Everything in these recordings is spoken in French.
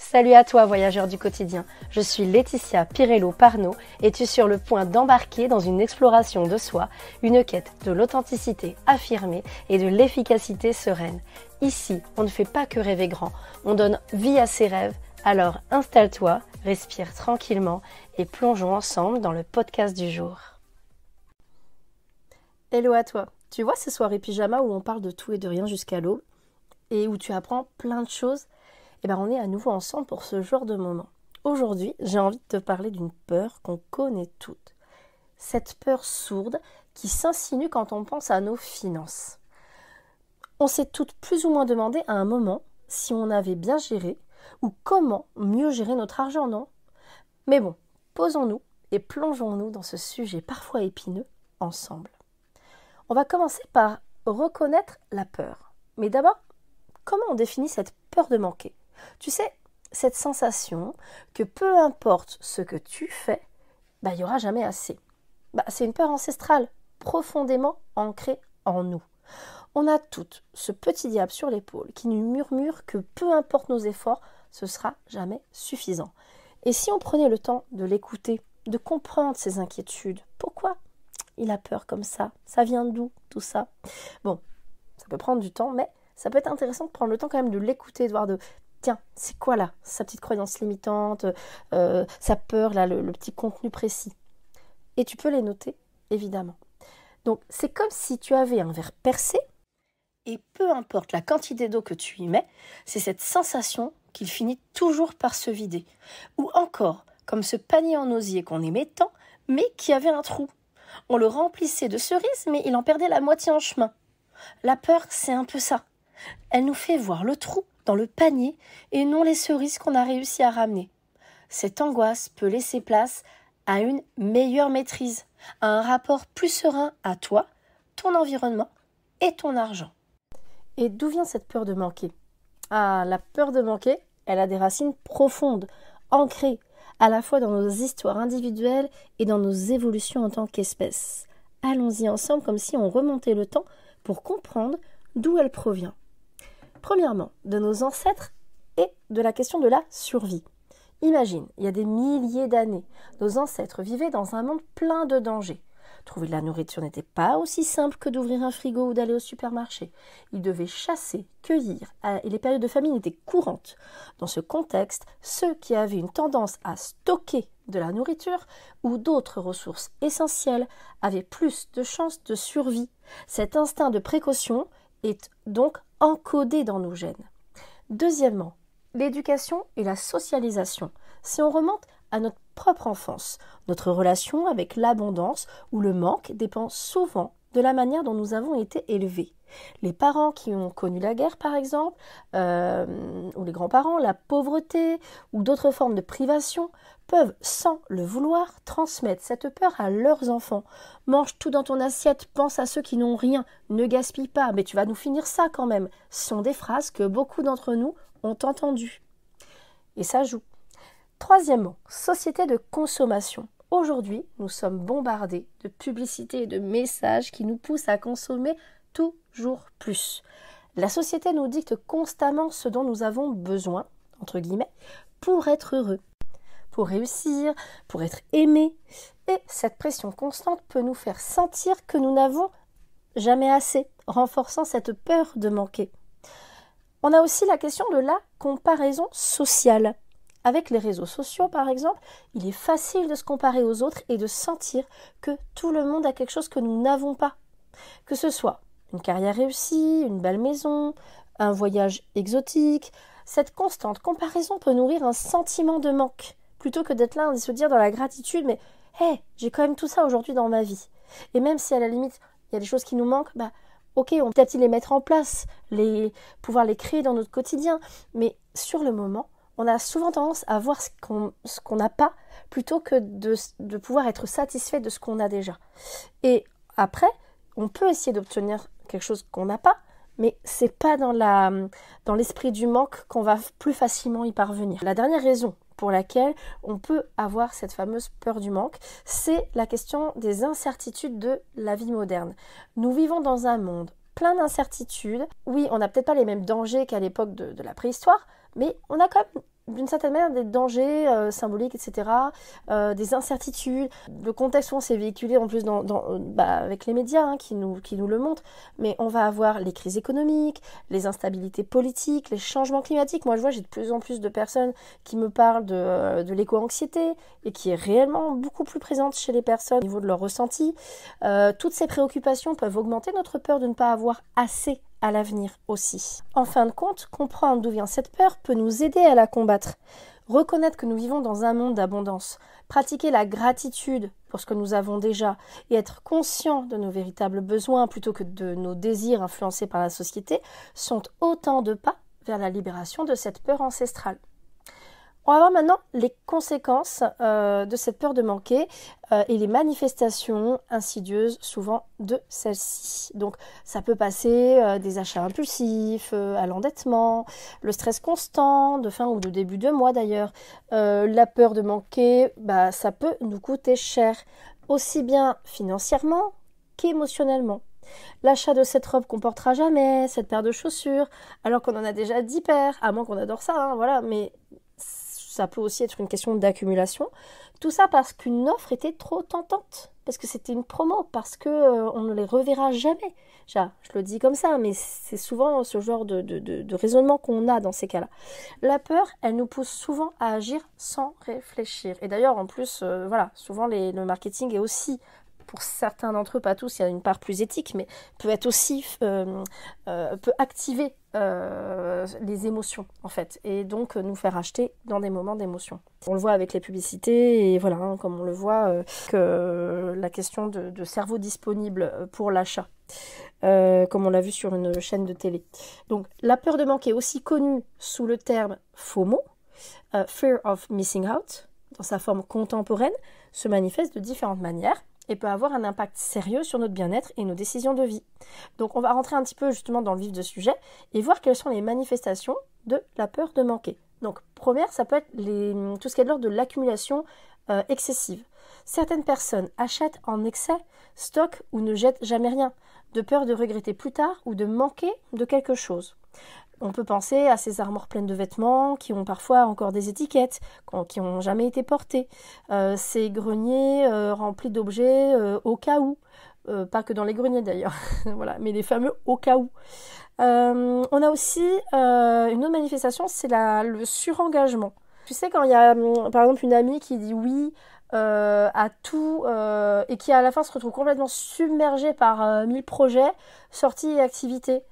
Salut à toi voyageur du quotidien, je suis Laetitia Pirello-Parnot et tu es sur le point d'embarquer dans une exploration de soi, une quête de l'authenticité affirmée et de l'efficacité sereine. Ici, on ne fait pas que rêver grand, on donne vie à ses rêves, alors installe-toi, respire tranquillement et plongeons ensemble dans le podcast du jour. Hello à toi, tu vois ces soirées pyjama où on parle de tout et de rien jusqu'à l'aube et où tu apprends plein de choses? On est à nouveau ensemble pour ce genre de moment. Aujourd'hui, j'ai envie de te parler d'une peur qu'on connaît toutes. Cette peur sourde qui s'insinue quand on pense à nos finances. On s'est toutes plus ou moins demandé à un moment si on avait bien géré ou comment mieux gérer notre argent, non? Mais bon, posons-nous et plongeons-nous dans ce sujet parfois épineux ensemble. On va commencer par reconnaître la peur. Mais d'abord, comment on définit cette peur de manquer? Tu sais, cette sensation que peu importe ce que tu fais, il n'y aura jamais assez. C'est une peur ancestrale, profondément ancrée en nous. On a toutes ce petit diable sur l'épaule qui nous murmure que peu importe nos efforts, ce sera jamais suffisant. Et si on prenait le temps de l'écouter, de comprendre ses inquiétudes, pourquoi il a peur comme ça? Ça vient d'où tout ça? Bon, ça peut prendre du temps, mais ça peut être intéressant de prendre le temps quand même de l'écouter, de voir tiens, c'est quoi là, sa petite croyance limitante, sa peur, là, le petit contenu précis. Et tu peux les noter, évidemment. Donc, c'est comme si tu avais un verre percé, et peu importe la quantité d'eau que tu y mets, c'est cette sensation qu'il finit toujours par se vider. Ou encore, comme ce panier en osier qu'on aimait tant, mais qui avait un trou. On le remplissait de cerises, mais il en perdait la moitié en chemin. La peur, c'est un peu ça. Elle nous fait voir le trou dans le panier et non les cerises qu'on a réussi à ramener. Cette angoisse peut laisser place à une meilleure maîtrise, à un rapport plus serein à toi, ton environnement et ton argent. Et d'où vient cette peur de manquer? La peur de manquer, elle a des racines profondes, ancrées, à la fois dans nos histoires individuelles et dans nos évolutions en tant qu'espèce. Allons-y ensemble comme si on remontait le temps pour comprendre d'où elle provient. Premièrement, de nos ancêtres et de la question de la survie. Imagine, il y a des milliers d'années, nos ancêtres vivaient dans un monde plein de dangers. Trouver de la nourriture n'était pas aussi simple que d'ouvrir un frigo ou d'aller au supermarché. Ils devaient chasser, cueillir, et les périodes de famine étaient courantes. Dans ce contexte, ceux qui avaient une tendance à stocker de la nourriture ou d'autres ressources essentielles avaient plus de chances de survie. Cet instinct de précaution est donc encodé dans nos gènes. Deuxièmement, l'éducation et la socialisation. Si on remonte à notre propre enfance, notre relation avec l'abondance ou le manque dépend souvent de la manière dont nous avons été élevés. Les parents qui ont connu la guerre, par exemple, ou les grands-parents, la pauvreté ou d'autres formes de privation, peuvent, sans le vouloir, transmettre cette peur à leurs enfants. Mange tout dans ton assiette, pense à ceux qui n'ont rien, ne gaspille pas, mais tu vas nous finir ça quand même. Ce sont des phrases que beaucoup d'entre nous ont entendues. Et ça joue. Troisièmement, société de consommation. Aujourd'hui, nous sommes bombardés de publicités et de messages qui nous poussent à consommer toujours plus. La société nous dicte constamment ce dont nous avons besoin, entre guillemets, pour être heureux, pour réussir, pour être aimé. Et cette pression constante peut nous faire sentir que nous n'avons jamais assez, renforçant cette peur de manquer. On a aussi la question de la comparaison sociale. Avec les réseaux sociaux, par exemple, il est facile de se comparer aux autres et de sentir que tout le monde a quelque chose que nous n'avons pas. Que ce soit une carrière réussie, une belle maison, un voyage exotique, cette constante comparaison peut nourrir un sentiment de manque, plutôt que d'être là et se dire dans la gratitude, mais hey, j'ai quand même tout ça aujourd'hui dans ma vie. Et même si à la limite, il y a des choses qui nous manquent, ok, on peut peut-être les mettre en place, pouvoir les créer dans notre quotidien, mais sur le moment, on a souvent tendance à voir ce qu'on n'a pas plutôt que de pouvoir être satisfait de ce qu'on a déjà. Et après, on peut essayer d'obtenir quelque chose qu'on n'a pas, mais c'est pas dans l'esprit du manque qu'on va plus facilement y parvenir. La dernière raison pour laquelle on peut avoir cette fameuse peur du manque, c'est la question des incertitudes de la vie moderne. Nous vivons dans un monde plein d'incertitudes. Oui, on n'a peut-être pas les mêmes dangers qu'à l'époque de la préhistoire, mais on a quand même d'une certaine manière des dangers symboliques, etc., des incertitudes. Le contexte où on s'est véhiculé en plus avec les médias qui nous le montrent, mais on va avoir les crises économiques, les instabilités politiques, les changements climatiques. Moi je vois, j'ai de plus en plus de personnes qui me parlent de l'éco-anxiété et qui est réellement beaucoup plus présente chez les personnes au niveau de leur ressenti. Toutes ces préoccupations peuvent augmenter notre peur de ne pas avoir assez à l'avenir aussi. En fin de compte, comprendre d'où vient cette peur peut nous aider à la combattre. Reconnaître que nous vivons dans un monde d'abondance, pratiquer la gratitude pour ce que nous avons déjà et être conscient de nos véritables besoins plutôt que de nos désirs influencés par la société sont autant de pas vers la libération de cette peur ancestrale. On va voir maintenant les conséquences de cette peur de manquer et les manifestations insidieuses souvent de celle-ci. Donc ça peut passer des achats impulsifs, à l'endettement, le stress constant de fin ou de début de mois d'ailleurs. La peur de manquer, ça peut nous coûter cher, aussi bien financièrement qu'émotionnellement. L'achat de cette robe qu'on portera jamais, cette paire de chaussures, alors qu'on en a déjà 10 paires, à moins qu'on adore ça, voilà, mais ça peut aussi être une question d'accumulation. Tout ça parce qu'une offre était trop tentante, parce que c'était une promo, parce que on ne les reverra jamais. Je le dis comme ça, mais c'est souvent ce genre de raisonnement qu'on a dans ces cas-là. La peur, elle nous pousse souvent à agir sans réfléchir. Et d'ailleurs, en plus, souvent le marketing est aussi, pour certains d'entre eux, pas tous, il y a une part plus éthique, mais peut être aussi, peut activer les émotions en fait, et donc nous faire acheter dans des moments d'émotion. On le voit avec les publicités, et voilà, comme on le voit, que la question de cerveau disponible pour l'achat, comme on l'a vu sur une chaîne de télé. Donc la peur de manquer, aussi connue sous le terme FOMO, Fear of Missing Out, dans sa forme contemporaine, se manifeste de différentes manières et peut avoir un impact sérieux sur notre bien-être et nos décisions de vie. Donc on va rentrer un petit peu justement dans le vif du sujet et voir quelles sont les manifestations de la peur de manquer. Donc première, ça peut être tout ce qui est de l'ordre de l'accumulation excessive. Certaines personnes achètent en excès, stockent ou ne jettent jamais rien, de peur de regretter plus tard ou de manquer de quelque chose. On peut penser à ces armoires pleines de vêtements qui ont parfois encore des étiquettes, qui n'ont jamais été portés. Ces greniers remplis d'objets au cas où. Pas que dans les greniers d'ailleurs, voilà, mais les fameux au cas où. On a aussi une autre manifestation, c'est le surengagement. Tu sais, quand il y a par exemple une amie qui dit oui à tout et qui à la fin se retrouve complètement submergée par 1000 projets, sorties et activités.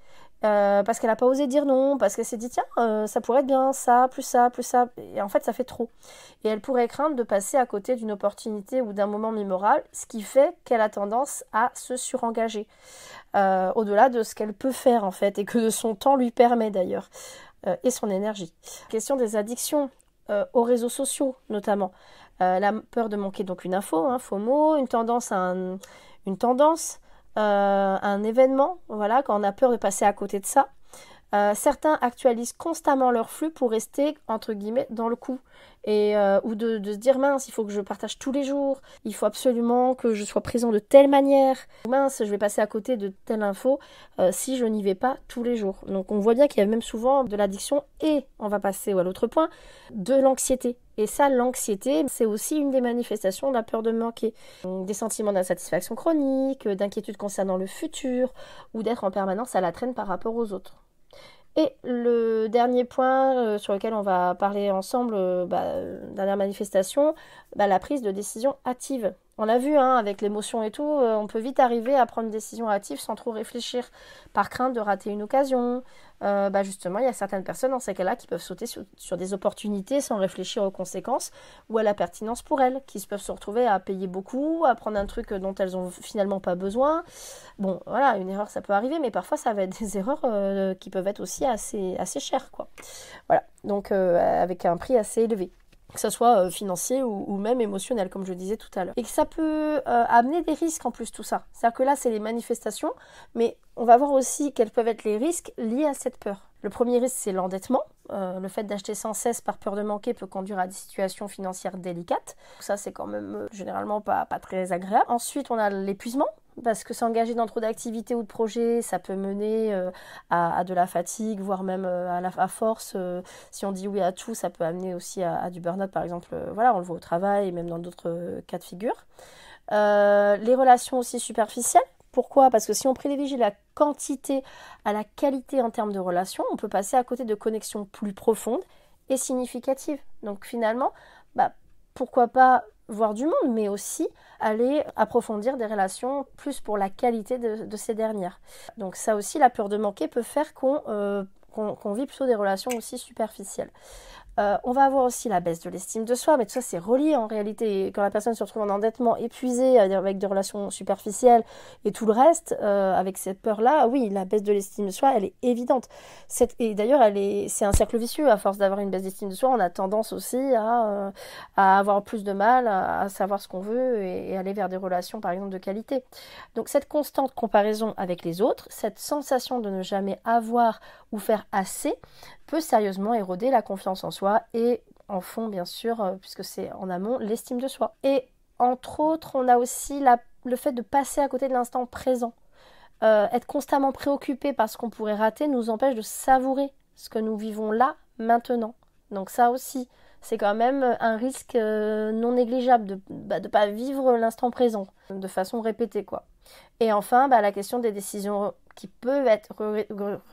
Parce qu'elle n'a pas osé dire non, parce qu'elle s'est dit tiens, ça pourrait être bien, ça, plus ça, et en fait ça fait trop. Et elle pourrait craindre de passer à côté d'une opportunité ou d'un moment mémorable, ce qui fait qu'elle a tendance à se surengager, au-delà de ce qu'elle peut faire en fait, et que son temps lui permet d'ailleurs, et son énergie. Question des addictions aux réseaux sociaux notamment. La peur de manquer donc une info, FOMO, une tendance, un événement, voilà, quand on a peur de passer à côté de ça. Certains actualisent constamment leur flux pour rester, entre guillemets, dans le coup. Ou de se dire, mince, il faut que je partage tous les jours, il faut absolument que je sois présent de telle manière. Mince, je vais passer à côté de telle info si je n'y vais pas tous les jours. Donc on voit bien qu'il y a même souvent de l'addiction et, on va passer à l'autre point, de l'anxiété. Et ça, l'anxiété, c'est aussi une des manifestations de la peur de manquer. Des sentiments d'insatisfaction chronique, d'inquiétude concernant le futur, ou d'être en permanence à la traîne par rapport aux autres. Et le dernier point sur lequel on va parler ensemble, dernière manifestation, la prise de décision hâtive. On l'a vu avec l'émotion et tout, on peut vite arriver à prendre une décision hâtive sans trop réfléchir, par crainte de rater une occasion. Justement, il y a certaines personnes dans ces cas-là qui peuvent sauter sur des opportunités sans réfléchir aux conséquences ou à la pertinence pour elles, qui peuvent se retrouver à payer beaucoup, à prendre un truc dont elles n'ont finalement pas besoin. Bon, voilà, une erreur ça peut arriver, mais parfois ça va être des erreurs qui peuvent être aussi assez chères, quoi. Voilà, donc avec un prix assez élevé, que ce soit financier ou même émotionnel, comme je disais tout à l'heure. Et que ça peut amener des risques en plus, tout ça. C'est-à-dire que là, c'est les manifestations, mais on va voir aussi quels peuvent être les risques liés à cette peur. Le premier risque, c'est l'endettement. Le fait d'acheter sans cesse par peur de manquer peut conduire à des situations financières délicates. Ça, c'est quand même généralement pas très agréable. Ensuite, on a l'épuisement. parce que s'engager dans trop d'activités ou de projets, ça peut mener à de la fatigue, voire même à force. Si on dit oui à tout, ça peut amener aussi à du burn-out, par exemple. Voilà, on le voit au travail et même dans d'autres cas de figure. Les relations aussi superficielles. Pourquoi? Parce que si on privilégie la quantité à la qualité en termes de relations, on peut passer à côté de connexions plus profondes et significatives. Donc finalement, pourquoi pas voir du monde, mais aussi aller approfondir des relations plus pour la qualité de ces dernières. Donc ça aussi, la peur de manquer peut faire qu'on vit plutôt des relations aussi superficielles. On va avoir aussi la baisse de l'estime de soi, mais tout ça c'est relié en réalité. Quand la personne se retrouve en endettement, épuisée, avec des relations superficielles et tout le reste, avec cette peur-là, oui, la baisse de l'estime de soi, elle est évidente. Et d'ailleurs, c'est un cercle vicieux. À force d'avoir une baisse d'estime de soi, on a tendance aussi à avoir plus de mal à savoir ce qu'on veut et aller vers des relations, par exemple, de qualité. Donc cette constante comparaison avec les autres, cette sensation de ne jamais avoir ou faire assez, peut sérieusement éroder la confiance en soi et en fond, bien sûr, puisque c'est en amont, l'estime de soi. Et entre autres, on a aussi le fait de passer à côté de l'instant présent. Être constamment préoccupé par ce qu'on pourrait rater nous empêche de savourer ce que nous vivons là, maintenant. Donc ça aussi, c'est quand même un risque non négligeable de ne pas vivre l'instant présent de façon répétée, quoi. Et enfin, la question des décisions qui peuvent être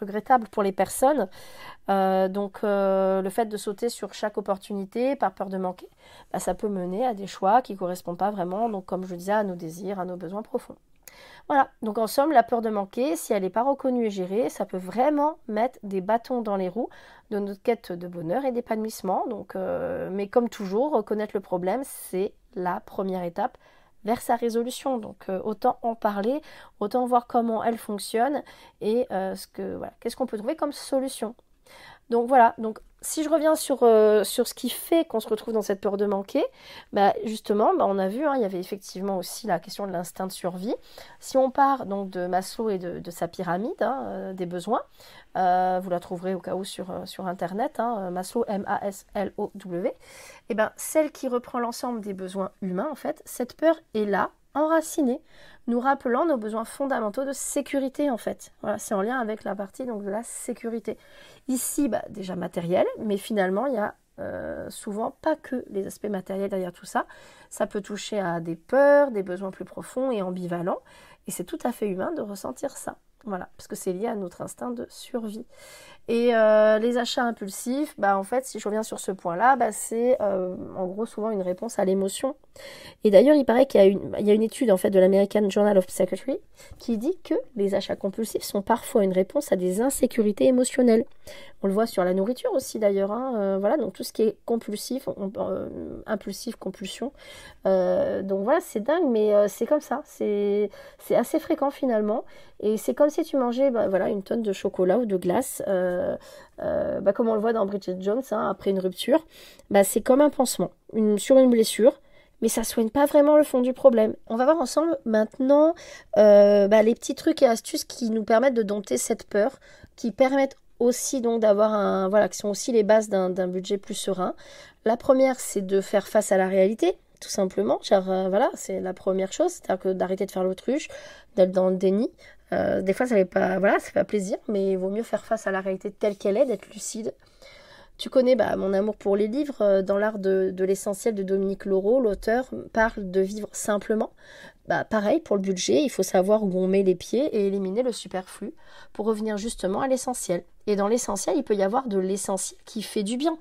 regrettables pour les personnes. Le fait de sauter sur chaque opportunité par peur de manquer, ça peut mener à des choix qui ne correspondent pas vraiment, donc comme je disais, à nos désirs, à nos besoins profonds. Voilà, donc en somme, la peur de manquer, si elle n'est pas reconnue et gérée, ça peut vraiment mettre des bâtons dans les roues de notre quête de bonheur et d'épanouissement. Mais comme toujours, reconnaître le problème, c'est la première étape vers sa résolution. Donc autant en parler, autant voir comment elle fonctionne et qu'est-ce qu'on peut trouver comme solution. Donc voilà, donc si je reviens sur ce qui fait qu'on se retrouve dans cette peur de manquer, justement, on a vu, il y avait effectivement aussi la question de l'instinct de survie. Si on part donc de Maslow et de sa pyramide des besoins, vous la trouverez au cas où sur Internet, Maslow, M-A-S-L-O-W, et celle qui reprend l'ensemble des besoins humains, en fait, cette peur est là, enracinée, nous rappelant nos besoins fondamentaux de sécurité, en fait. Voilà, c'est en lien avec la partie donc, de la sécurité. Ici, déjà matériel, mais finalement, il y a souvent pas que les aspects matériels derrière tout ça. Ça peut toucher à des peurs, des besoins plus profonds et ambivalents, et c'est tout à fait humain de ressentir ça. Voilà, parce que c'est lié à notre instinct de survie. Et les achats impulsifs, en fait, si je reviens sur ce point-là, c'est en gros souvent une réponse à l'émotion. Et d'ailleurs, il paraît qu'il y a une étude en fait de l'American Journal of Psychiatry qui dit que les achats compulsifs sont parfois une réponse à des insécurités émotionnelles. On le voit sur la nourriture aussi d'ailleurs. Voilà, donc tout ce qui est compulsif, impulsif, compulsion. Donc voilà, c'est dingue, mais c'est comme ça. C'est assez fréquent finalement. Et c'est comme si tu mangeais une tonne de chocolat ou de glace, comme on le voit dans Bridget Jones, après une rupture. C'est comme un pansement sur une blessure, mais ça soigne pas vraiment le fond du problème. On va voir ensemble maintenant les petits trucs et astuces qui nous permettent de dompter cette peur, qui permettent aussi donc d'avoir qui sont aussi les bases d'un budget plus serein. La première, c'est de faire face à la réalité, tout simplement. C'est la première chose, c'est-à-dire que d'arrêter de faire l'autruche, d'être dans le déni. Des fois, ça fait pas plaisir, mais il vaut mieux faire face à la réalité telle qu'elle est, d'être lucide. Tu connais mon amour pour les livres. Dans l'art de l'essentiel de Dominique Laureau, l'auteur parle de vivre simplement. Pareil, pour le budget, il faut savoir où on met les pieds et éliminer le superflu pour revenir justement à l'essentiel. Et dans l'essentiel, il peut y avoir de l'essentiel qui fait du bien,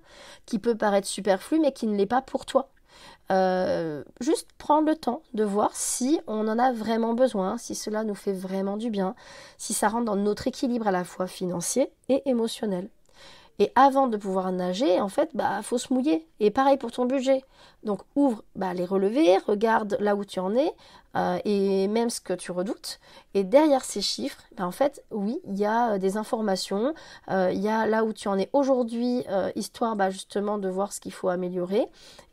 qui peut paraître superflu, mais qui ne l'est pas pour toi. Juste prendre le temps de voir si on en a vraiment besoin, si cela nous fait vraiment du bien, si ça rentre dans notre équilibre à la fois financier et émotionnel. Et avant de pouvoir nager, en fait, faut se mouiller. Et pareil pour ton budget. Donc ouvre les relevés, regarde là où tu en es et même ce que tu redoutes. Et derrière ces chiffres, en fait, oui, il y a des informations. Il y a là où tu en es aujourd'hui, histoire justement de voir ce qu'il faut améliorer.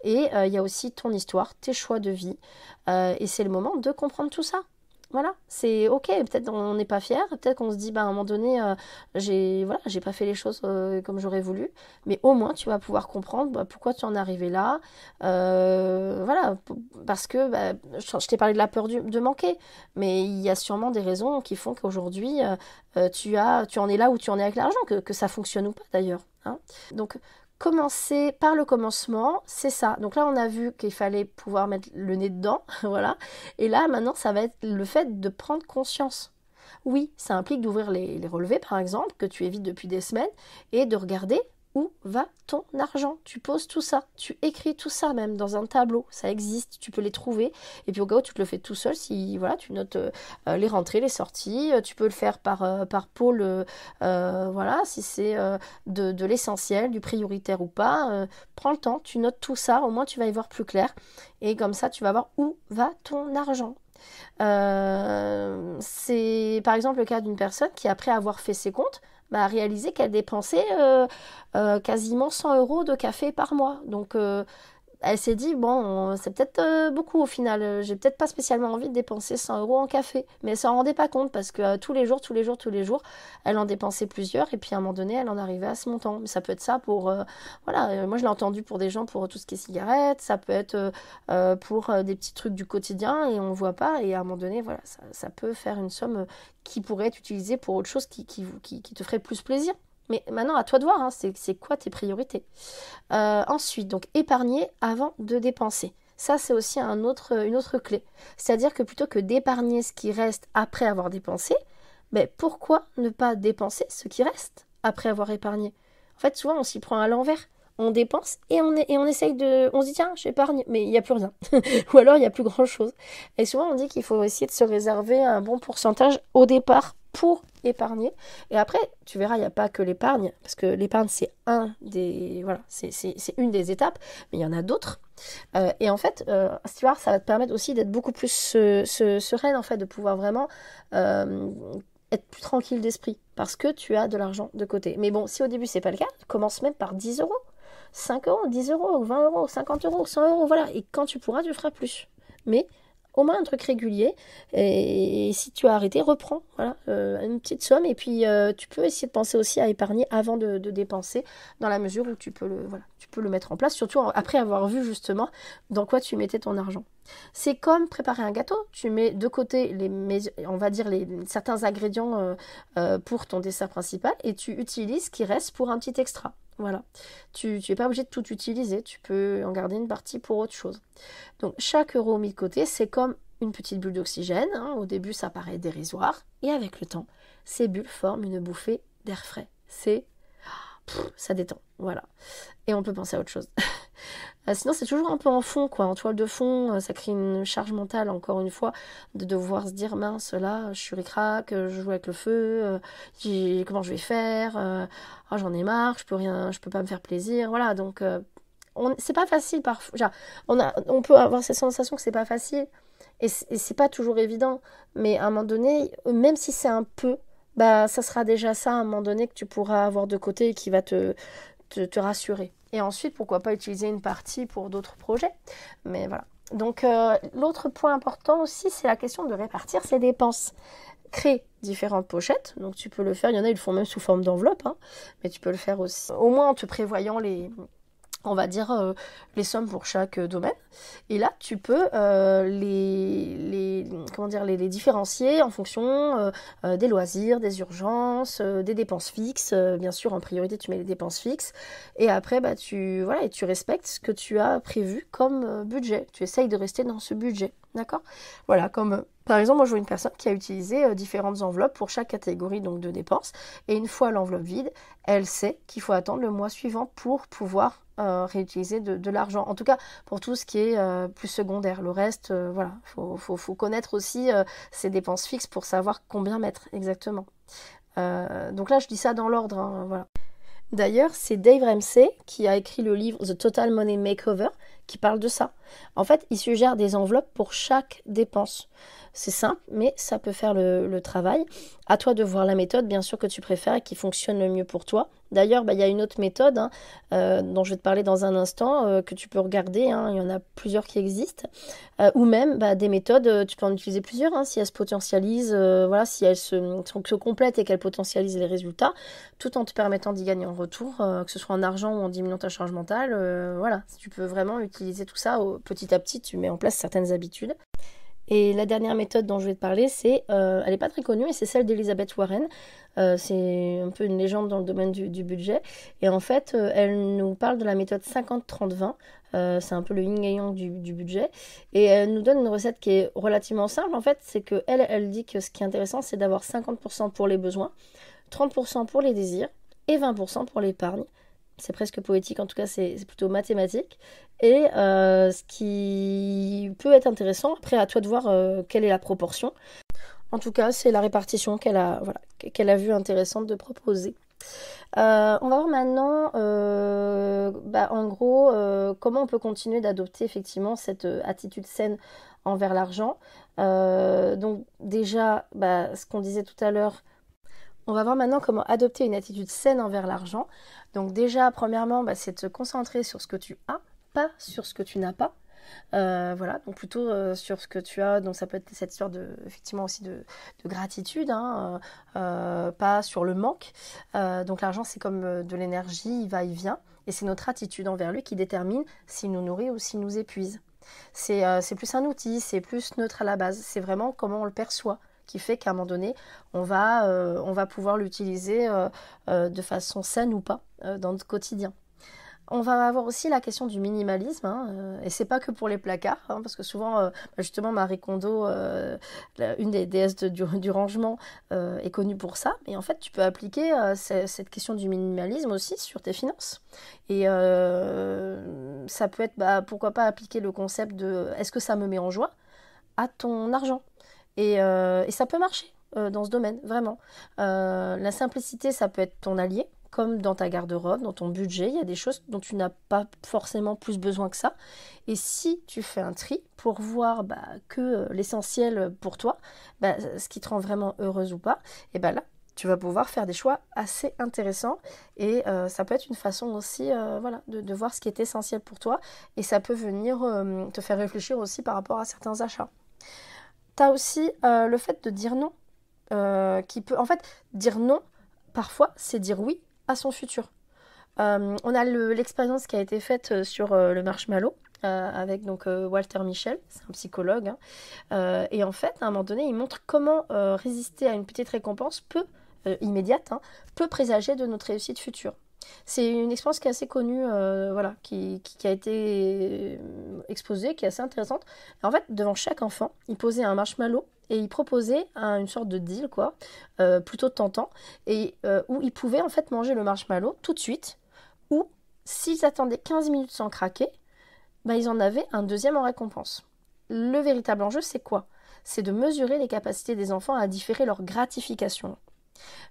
Et il y a aussi ton histoire, tes choix de vie. Et c'est le moment de comprendre tout ça. Voilà, c'est ok, peut-être on n'est pas fier, peut-être qu'on se dit, bah, à un moment donné, j'ai pas fait les choses comme j'aurais voulu, mais au moins tu vas pouvoir comprendre bah, pourquoi tu en es arrivé là. Voilà, parce que bah, je t'ai parlé de la peur de manquer, mais il y a sûrement des raisons qui font qu'aujourd'hui, tu en es là où tu en es avec l'argent, que ça fonctionne ou pas d'ailleurs. Hein. Donc, commencer par le commencement, c'est ça. Donc là, on a vu qu'il fallait pouvoir mettre le nez dedans, voilà. Et là, maintenant, ça va être le fait de prendre conscience. Oui, ça implique d'ouvrir les relevés, par exemple, que tu évites depuis des semaines, et de regarder où va ton argent. Tu poses tout ça, tu écris tout ça même dans un tableau, ça existe, tu peux les trouver. Et puis au cas où tu te le fais tout seul, si voilà, tu notes les rentrées, les sorties, tu peux le faire par pôle, voilà, si c'est de l'essentiel, du prioritaire ou pas. Prends le temps, tu notes tout ça, au moins tu vas y voir plus clair. Et comme ça, tu vas voir où va ton argent. C'est par exemple le cas d'une personne qui, après avoir fait ses comptes, a réalisé qu'elle dépensait quasiment 100 euros de café par mois. Donc, elle s'est dit, bon, c'est peut-être beaucoup au final. J'ai peut-être pas spécialement envie de dépenser 100 euros en café. Mais elle s'en rendait pas compte parce que tous les jours, elle en dépensait plusieurs. Et puis à un moment donné, elle en arrivait à ce montant. Mais ça peut être ça pour, voilà, moi je l'ai entendu pour des gens pour tout ce qui est cigarettes. Ça peut être pour des petits trucs du quotidien et on voit pas. Et à un moment donné, voilà, ça peut faire une somme qui pourrait être utilisée pour autre chose qui te ferait plus plaisir. Mais maintenant, à toi de voir, hein, c'est quoi tes priorités. Ensuite, donc épargner avant de dépenser. Ça, c'est aussi une autre clé. C'est-à-dire que plutôt que d'épargner ce qui reste après avoir dépensé, mais pourquoi ne pas dépenser ce qui reste après avoir épargné? En fait, souvent, on s'y prend à l'envers. On dépense et on essaye de... On se dit, tiens, j'épargne, mais il n'y a plus rien. Ou alors, il n'y a plus grand-chose. Et souvent, on dit qu'il faut essayer de se réserver un bon pourcentage au départ pour épargner. Et après, tu verras, il n'y a pas que l'épargne, parce que l'épargne, c'est c'est une des étapes, mais il y en a d'autres. Et en fait, tu vois, ça va te permettre aussi d'être beaucoup plus sereine, en fait, de pouvoir vraiment être plus tranquille d'esprit, parce que tu as de l'argent de côté. Mais bon, si au début, c'est pas le cas, commence même par 10 euros. 5 euros, 10 euros, 20 euros, 50 euros, 100 euros, voilà. Et quand tu pourras, tu feras plus. Mais au moins un truc régulier. Et si tu as arrêté, reprends. Voilà, une petite somme. Et puis, tu peux essayer de penser aussi à épargner avant de dépenser, dans la mesure où tu peux le mettre en place, surtout après avoir vu justement dans quoi tu mettais ton argent. C'est comme préparer un gâteau. Tu mets de côté on va dire certains ingrédients pour ton dessert principal et tu utilises ce qui reste pour un petit extra. Voilà. Tu n'es pas obligé de tout utiliser. Tu peux en garder une partie pour autre chose. Donc chaque euro mis de côté, c'est comme une petite bulle d'oxygène. Hein. Au début, ça paraît dérisoire. Et avec le temps, ces bulles forment une bouffée d'air frais. Ça détend. Voilà. Et on peut penser à autre chose. Sinon, c'est toujours un peu en fond, quoi. En toile de fond, ça crée une charge mentale, encore une fois, de devoir se dire, mince, là, je suis ric-rac, je joue avec le feu, comment je vais faire, j'en ai marre, je peux pas me faire plaisir. Voilà, donc, c'est pas facile parfois. On peut avoir cette sensation que c'est pas facile, et c'est pas toujours évident, mais à un moment donné, même si c'est un peu, bah, ça sera déjà ça, à un moment donné, que tu pourras avoir de côté et qui va te rassurer. Et ensuite, pourquoi pas utiliser une partie pour d'autres projets. Mais voilà. Donc, l'autre point important aussi, c'est la question de répartir ses dépenses. Créer différentes pochettes. Donc, tu peux le faire. Il y en a, ils le font même sous forme d'enveloppe. Hein, mais tu peux le faire aussi. Au moins en te prévoyant on va dire les sommes pour chaque domaine. Et là, tu peux les différencier en fonction des loisirs, des urgences, des dépenses fixes. Bien sûr, en priorité, tu mets les dépenses fixes. Et après, bah, tu respectes ce que tu as prévu comme budget. Tu essayes de rester dans ce budget. D'accord ? Voilà, comme par exemple, moi je vois une personne qui a utilisé différentes enveloppes pour chaque catégorie donc, de dépenses. Et une fois l'enveloppe vide, elle sait qu'il faut attendre le mois suivant pour pouvoir réutiliser de l'argent. En tout cas, pour tout ce qui est plus secondaire. Le reste, voilà, faut connaître aussi ses dépenses fixes pour savoir combien mettre exactement. Donc là, je dis ça dans l'ordre, hein, voilà. D'ailleurs, c'est Dave Ramsey qui a écrit le livre The Total Money Makeover qui parle de ça. En fait, il suggère des enveloppes pour chaque dépense. C'est simple, mais ça peut faire le travail. À toi de voir la méthode, bien sûr, que tu préfères et qui fonctionne le mieux pour toi. D'ailleurs, il y a une autre méthode dont je vais te parler dans un instant, que tu peux regarder. Il y en a plusieurs qui existent. Ou même des méthodes, tu peux en utiliser plusieurs, si elles se potentialisent, voilà, si elles se complètent et qu'elles potentialisent les résultats, tout en te permettant d'y gagner en retour, que ce soit en argent ou en diminuant ta charge mentale. Voilà, tu peux vraiment utiliser tout ça petit à petit, tu mets en place certaines habitudes. Et la dernière méthode dont je vais te parler, elle n'est pas très connue, mais c'est celle d'Elizabeth Warren. C'est un peu une légende dans le domaine du budget. Et en fait, elle nous parle de la méthode 50-30-20. C'est un peu le yin et yang du budget. Et elle nous donne une recette qui est relativement simple. En fait, c'est qu'elle, elle dit que ce qui est intéressant, c'est d'avoir 50% pour les besoins, 30% pour les désirs et 20% pour l'épargne. C'est presque poétique, en tout cas c'est plutôt mathématique. Et ce qui peut être intéressant, après à toi de voir quelle est la proportion. En tout cas, c'est la répartition qu'elle a vue intéressante de proposer. On va voir maintenant, en gros, comment on peut continuer d'adopter effectivement cette attitude saine envers l'argent. Donc déjà, ce qu'on disait tout à l'heure, on va voir maintenant comment adopter une attitude saine envers l'argent. Donc déjà, premièrement, c'est de se concentrer sur ce que tu as, pas sur ce que tu n'as pas. Voilà, donc plutôt sur ce que tu as. Donc ça peut être cette histoire effectivement aussi de gratitude, pas sur le manque. Donc l'argent, c'est comme de l'énergie, il va, il vient. Et c'est notre attitude envers lui qui détermine s'il nous nourrit ou s'il nous épuise. C'est plus un outil, c'est plus neutre à la base. C'est vraiment comment on le perçoit, qui fait qu'à un moment donné, on va pouvoir l'utiliser de façon saine ou pas dans notre quotidien. On va avoir aussi la question du minimalisme, et c'est pas que pour les placards, parce que souvent, justement, Marie Kondo, une des déesses du rangement, est connue pour ça. Et en fait, tu peux appliquer cette question du minimalisme aussi sur tes finances. Et ça peut être, pourquoi pas appliquer le concept de « est-ce que ça me met en joie ?» à ton argent. Et ça peut marcher dans ce domaine, vraiment. La simplicité, ça peut être ton allié, comme dans ta garde-robe, dans ton budget. Il y a des choses dont tu n'as pas forcément plus besoin que ça. Et si tu fais un tri pour voir que l'essentiel pour toi, ce qui te rend vraiment heureuse ou pas, et là, tu vas pouvoir faire des choix assez intéressants. Et ça peut être une façon aussi de voir ce qui est essentiel pour toi. Et ça peut venir te faire réfléchir aussi par rapport à certains achats. Tu as aussi le fait de dire non, qui peut... En fait, dire non, parfois, c'est dire oui à son futur. On a l'expérience qui a été faite sur le marshmallow, avec Walter Mischel, c'est un psychologue. Et en fait, à un moment donné, il montre comment résister à une petite récompense immédiate, peut présager de notre réussite future. C'est une expérience qui est assez connue, qui a été exposée, qui est assez intéressante. En fait, devant chaque enfant, il posait un marshmallow et il proposait une sorte de deal, plutôt tentant, et où ils pouvaient en fait manger le marshmallow tout de suite, ou s'ils attendaient 15 minutes sans craquer, ils en avaient un deuxième en récompense. Le véritable enjeu, c'est quoi? C'est de mesurer les capacités des enfants à différer leur gratification.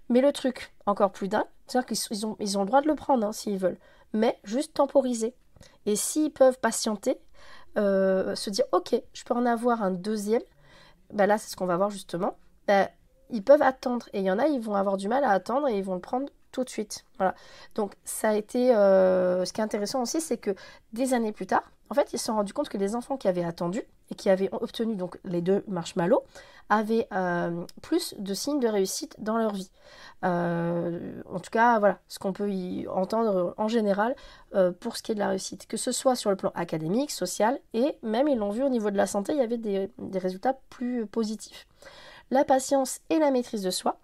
Mais le truc encore plus dingue, c'est-à-dire qu'ils ont le droit de le prendre s'ils veulent, mais juste temporiser. Et s'ils peuvent patienter, se dire ok, je peux en avoir un deuxième, là c'est ce qu'on va voir justement, ils peuvent attendre. Et il y en a, ils vont avoir du mal à attendre et ils vont le prendre tout de suite. Voilà. Donc ça a été... ce qui est intéressant aussi, c'est que des années plus tard, en fait, ils se sont rendus compte que les enfants qui avaient attendu et qui avaient obtenu donc les 2 marshmallows avaient plus de signes de réussite dans leur vie. En tout cas, voilà, ce qu'on peut y entendre en général pour ce qui est de la réussite. Que ce soit sur le plan académique, social, et même ils l'ont vu au niveau de la santé, il y avait des résultats plus positifs. La patience et la maîtrise de soi,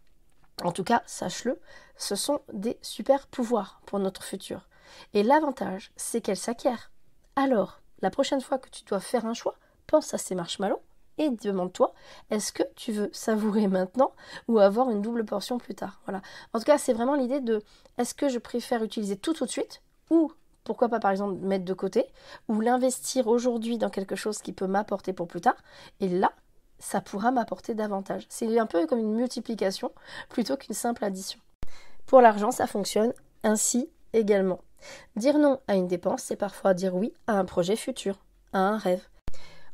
en tout cas, sache-le, ce sont des super pouvoirs pour notre futur. Et l'avantage, c'est qu'elles s'acquièrent. Alors, la prochaine fois que tu dois faire un choix, pense à ces marshmallows et demande-toi, est-ce que tu veux savourer maintenant ou avoir une double portion plus tard? Voilà. En tout cas, c'est vraiment l'idée de, est-ce que je préfère utiliser tout de suite ou pourquoi pas par exemple mettre de côté ou l'investir aujourd'hui dans quelque chose qui peut m'apporter pour plus tard? Et là, ça pourra m'apporter davantage. C'est un peu comme une multiplication plutôt qu'une simple addition. Pour l'argent, ça fonctionne ainsi également. Dire non à une dépense, c'est parfois dire oui à un projet futur, à un rêve.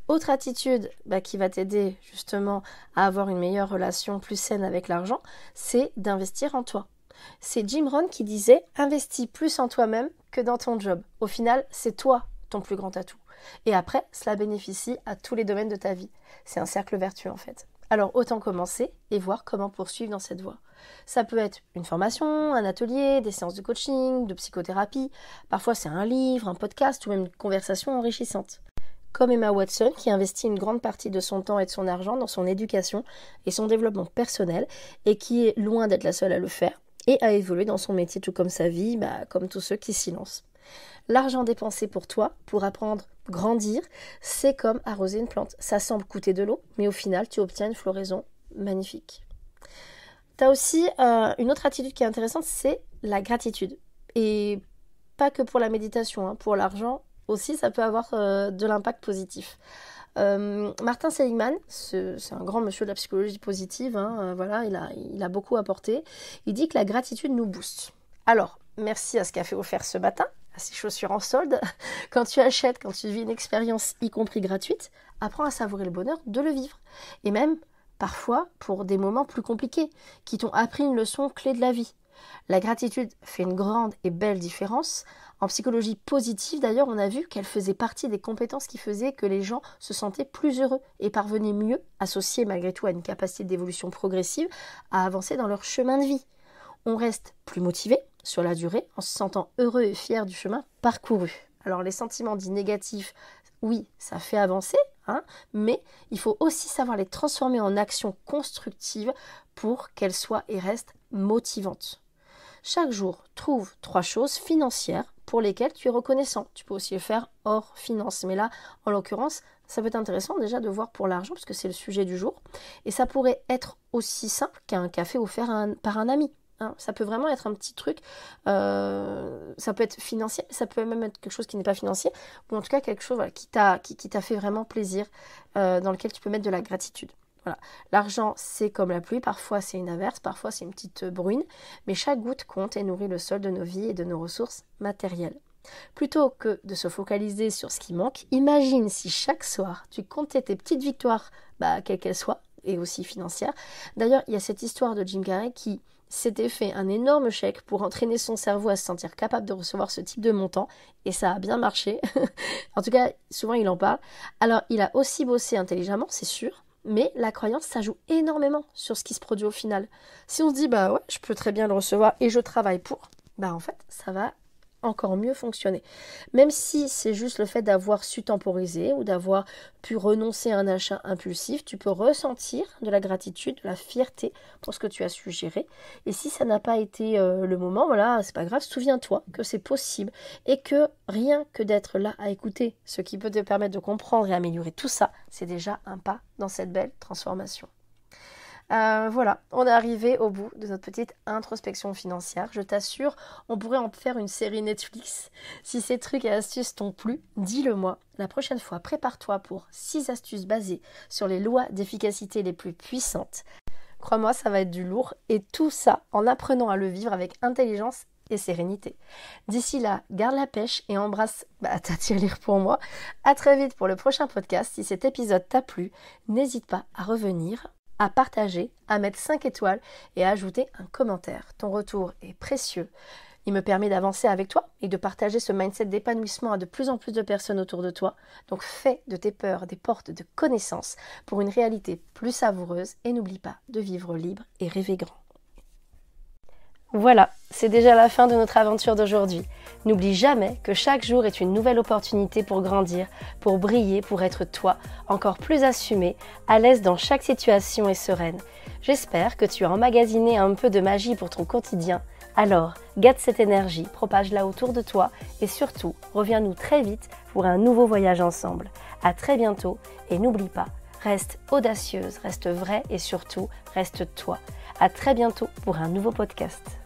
Autre attitude qui va t'aider justement à avoir une meilleure relation plus saine avec l'argent, c'est d'investir en toi. C'est Jim Rohn qui disait « Investis plus en toi-même que dans ton job ». Au final, c'est toi ton plus grand atout. Et après, cela bénéficie à tous les domaines de ta vie. C'est un cercle vertueux en fait. Alors autant commencer et voir comment poursuivre dans cette voie. Ça peut être une formation, un atelier, des séances de coaching, de psychothérapie. Parfois c'est un livre, un podcast ou même une conversation enrichissante. Comme Emma Watson qui investit une grande partie de son temps et de son argent dans son éducation et son développement personnel et qui est loin d'être la seule à le faire et à évoluer dans son métier tout comme sa vie, comme tous ceux qui s'y lancent. L'argent dépensé pour toi, pour apprendre, grandir, c'est comme arroser une plante. Ça semble coûter de l'eau, mais au final, tu obtiens une floraison magnifique. Tu as aussi une autre attitude qui est intéressante, c'est la gratitude. Et pas que pour la méditation, pour l'argent aussi, ça peut avoir de l'impact positif. Martin Seligman, c'est un grand monsieur de la psychologie positive, il a beaucoup apporté. Il dit que la gratitude nous booste. Alors, merci à ce café offert ce matin, à ces chaussures en solde. Quand tu achètes, quand tu vis une expérience, y compris gratuite, apprends à savourer le bonheur de le vivre. Et même, parfois, pour des moments plus compliqués, qui t'ont appris une leçon clé de la vie. La gratitude fait une grande et belle différence. En psychologie positive, d'ailleurs, on a vu qu'elle faisait partie des compétences qui faisaient que les gens se sentaient plus heureux et parvenaient mieux, associés malgré tout à une capacité d'évolution progressive, à avancer dans leur chemin de vie. On reste plus motivé sur la durée en se sentant heureux et fier du chemin parcouru. Alors les sentiments dits négatifs, oui, ça fait avancer, mais il faut aussi savoir les transformer en actions constructives pour qu'elles soient et restent motivantes. Chaque jour, trouve 3 choses financières pour lesquelles tu es reconnaissant. Tu peux aussi le faire hors finance. Mais là, en l'occurrence, ça peut être intéressant déjà de voir pour l'argent, parce que c'est le sujet du jour. Et ça pourrait être aussi simple qu'un café offert par un ami. Ça peut vraiment être un petit truc. Ça peut être financier, ça peut même être quelque chose qui n'est pas financier, ou en tout cas quelque chose qui t'a fait vraiment plaisir, dans lequel tu peux mettre de la gratitude. Voilà. L'argent, c'est comme la pluie, parfois c'est une averse, parfois c'est une petite bruine, mais chaque goutte compte et nourrit le sol de nos vies et de nos ressources matérielles. Plutôt que de se focaliser sur ce qui manque, imagine si chaque soir tu comptais tes petites victoires, quelles qu'elles soient, et aussi financières. D'ailleurs, il y a cette histoire de Jim Carrey qui s'était fait un énorme chèque pour entraîner son cerveau à se sentir capable de recevoir ce type de montant, et ça a bien marché. En tout cas, souvent il en parle. Alors, il a aussi bossé intelligemment, c'est sûr, mais la croyance, ça joue énormément sur ce qui se produit au final. Si on se dit, ouais, je peux très bien le recevoir et je travaille pour, en fait, ça va encore mieux fonctionner. Même si c'est juste le fait d'avoir su temporiser ou d'avoir pu renoncer à un achat impulsif, tu peux ressentir de la gratitude, de la fierté pour ce que tu as su gérer. Et si ça n'a pas été le moment, voilà, c'est pas grave, souviens-toi que c'est possible et que rien que d'être là à écouter ce qui peut te permettre de comprendre et améliorer tout ça, c'est déjà un pas dans cette belle transformation. Voilà, on est arrivé au bout de notre petite introspection financière. Je t'assure, on pourrait en faire une série Netflix. Si ces trucs et astuces t'ont plu, dis-le moi. La prochaine fois, prépare-toi pour 6 astuces basées sur les lois d'efficacité les plus puissantes. Crois-moi, ça va être du lourd et tout ça en apprenant à le vivre avec intelligence et sérénité. D'ici là, garde la pêche et embrasse ta tirelire pour moi. À très vite pour le prochain podcast. Si cet épisode t'a plu, n'hésite pas à revenir, à partager, à mettre 5 étoiles et à ajouter un commentaire. Ton retour est précieux. Il me permet d'avancer avec toi et de partager ce mindset d'épanouissement à de plus en plus de personnes autour de toi. Donc fais de tes peurs des portes de connaissances pour une réalité plus savoureuse et n'oublie pas de vivre libre et rêver grand. Voilà, c'est déjà la fin de notre aventure d'aujourd'hui. N'oublie jamais que chaque jour est une nouvelle opportunité pour grandir, pour briller, pour être toi, encore plus assumé, à l'aise dans chaque situation et sereine. J'espère que tu as emmagasiné un peu de magie pour ton quotidien. Alors, garde cette énergie, propage-la autour de toi et surtout, reviens-nous très vite pour un nouveau voyage ensemble. À très bientôt et n'oublie pas, reste audacieuse, reste vraie et surtout, reste toi. À très bientôt pour un nouveau podcast.